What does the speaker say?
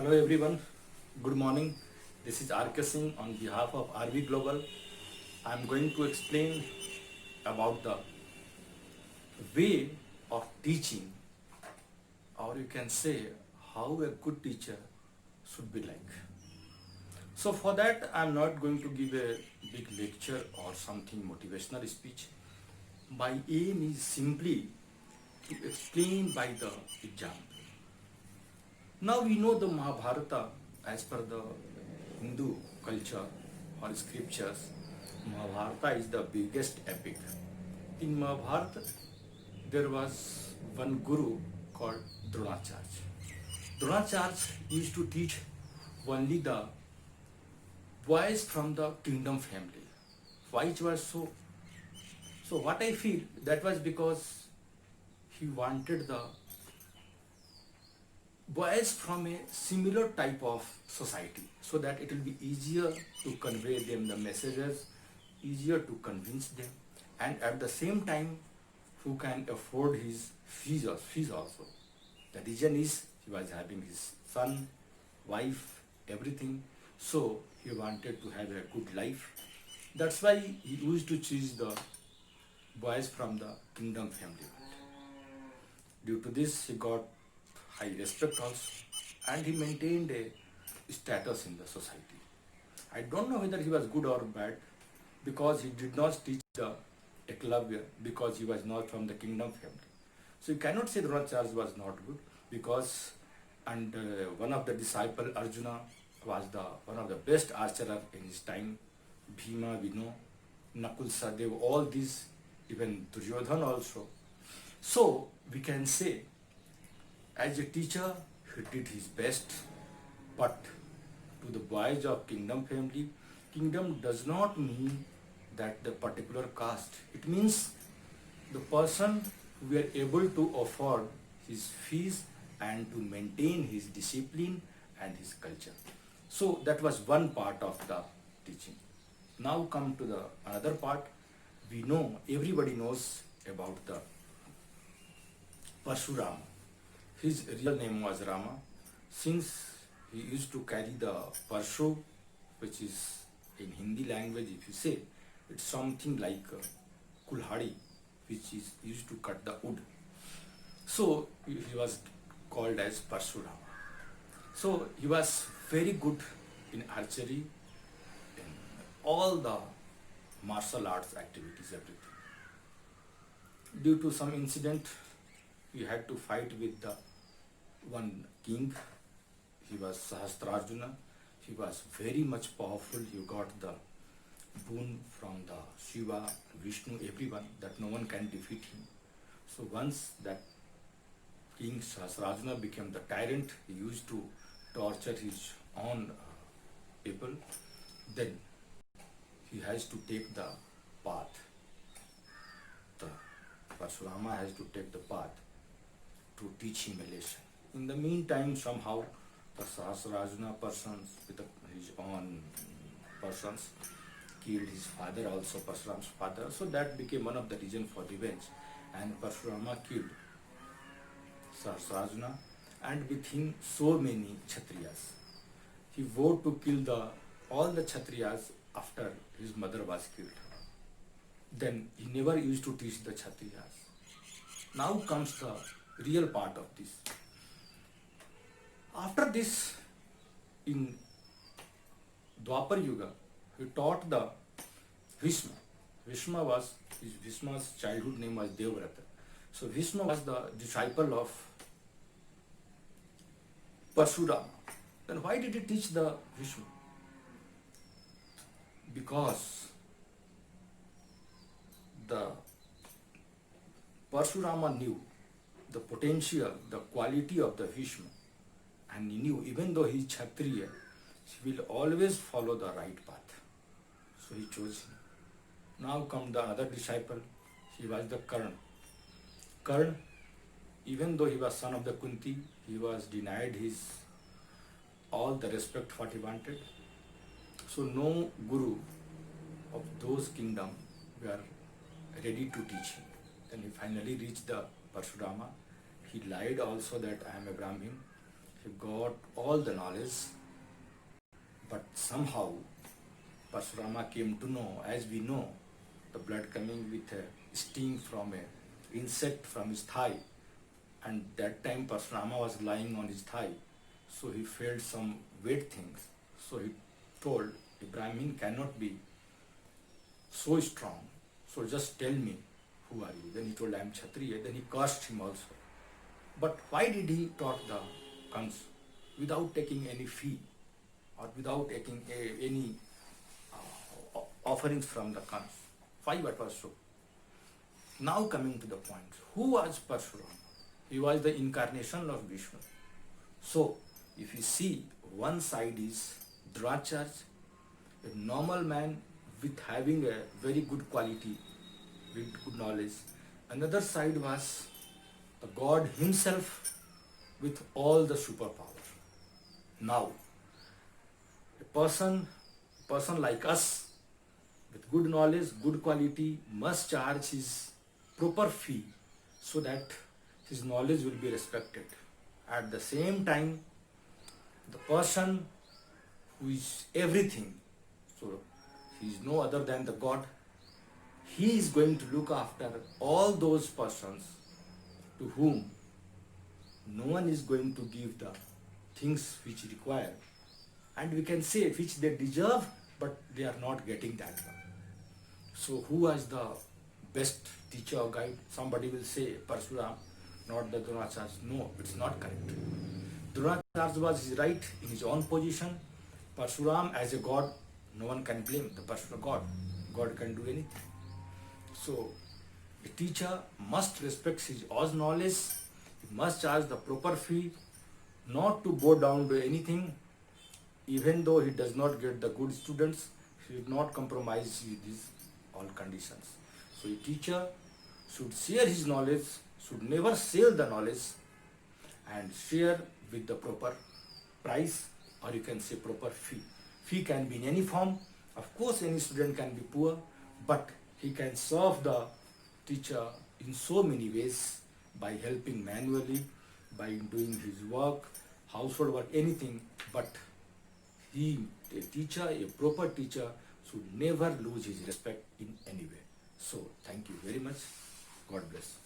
Hello everyone, good morning. This is RK Singh on behalf of RV Global. I am going to explain about the way of teaching, or you can say how a good teacher should be like. So for that I am not going to give a big lecture or something motivational speech. My aim is simply to explain by the example. Now we know the Mahabharata as per the Hindu culture or scriptures. Mahabharata is the biggest epic. In Mahabharata, there was one guru called Dronacharya. Dronacharya used to teach only the boys from the kingdom family. Why it was so? So what I feel that was because he wanted the boys from a similar type of society so that it will be easier to convey them the messages, easier to convince them, and at the same time who can afford his fees also. The reason is he was having his son, wife, everything, so he wanted to have a good life. That's why he used to choose the boys from the kingdom family. Due to this, he got high respect also, and he maintained a status in the society. I don't know whether he was good or bad because he did not teach the Eklavya because he was not from the kingdom family. So you cannot say Dronacharya was not good because one of the disciple Arjuna was the one of the best archer in his time. Bhima, Vino, Nakul, Sadev, all these, even Duryodhan also. So we can say as a teacher, he did his best, but to the boys of kingdom family, kingdom does not mean that the particular caste. It means the person who were able to afford his fees and to maintain his discipline and his culture. So that was one part of the teaching. Now come to the another part. We know, everybody knows about the Parshurama. His real name was Rama. Since he used to carry the Parshu, which is in Hindi language, if you say, it's something like kulhadi, which is used to cut the wood. So he was called as Parshurama. So he was very good in archery, in all the martial arts activities, everything. Due to some incident, he had to fight with the one king. He was Sahasrarjuna. He was very much powerful. He got the boon from the Shiva, Vishnu, everyone, that no one can defeat him. So once that king Sahasrarjuna became the tyrant, he used to torture his own people. Then he has to take the path. The Parshurama has to take the path to teach humiliation. In the meantime, somehow the Sahasrarjuna persons with his own persons killed his father also, Parshurama's father. So that became one of the reasons for revenge. And Parshurama killed Sahasrarjuna and with him so many Kshatriyas. He vowed to kill all the Kshatriyas after his mother was killed. Then he never used to teach the Kshatriyas. Now comes the real part of this. After this, in Dwapar Yuga, he taught the Bhishma. Bhishma's childhood name was Devrata. So Bhishma was the disciple of Parshurama. Then why did he teach the Bhishma? Because the Parshurama knew the potential, the quality of the Bhishma, and he knew even though he is Kshatriya, he will always follow the right path. So he chose him. Now come the other disciple, he was the Karna. Karna, even though he was son of the Kunti, he was denied his all the respect what he wanted. So no guru of those kingdom were ready to teach him. Then he finally reached the Parshurama. He lied also that I am a Brahmin. he got all the knowledge, but somehow Parshurama came to know, as we know, the blood coming with a sting from a insect from his thigh, and that time Parshurama was lying on his thigh, so he felt some weight things. So he told, a Brahmin cannot be so strong, so just tell me, who are you? Then he told, I am Kshatriya. Then he cursed him also. But why did he taught the Kans without taking any fee or without taking any offerings from the Kans? Why that was so? Now coming to the point, who was Parshurama? He was the incarnation of Vishnu. So if you see, one side is Dronacharya, a normal man with having a very good quality, with good knowledge. Another side was the God himself with all the superpower. Now, a person like us with good knowledge, good quality must charge his proper fee so that his knowledge will be respected. At the same time, the person who is everything, so he is no other than the God, he is going to look after all those persons to whom no one is going to give the things which require, and we can say which they deserve, but they are not getting that one. So who was the best teacher or guide? Somebody will say Parshuram, not the Dronacharya. No, it's not correct. Dronacharya was right in his own position. Parshuram as a god, no one can blame the Parshuram god. God can do anything. So a teacher must respect his own knowledge. He must charge the proper fee, not to go down to anything. Even though he does not get the good students, he should not compromise with these all conditions. So a teacher should share his knowledge, should never sell the knowledge, and share with the proper price, or you can say proper fee. Fee can be in any form. Of course, any student can be poor, but he can serve the teacher in so many ways, by helping manually, by doing his work, household work, anything. But a teacher, a proper teacher, should never lose his respect in any way. So, thank you very much. God bless.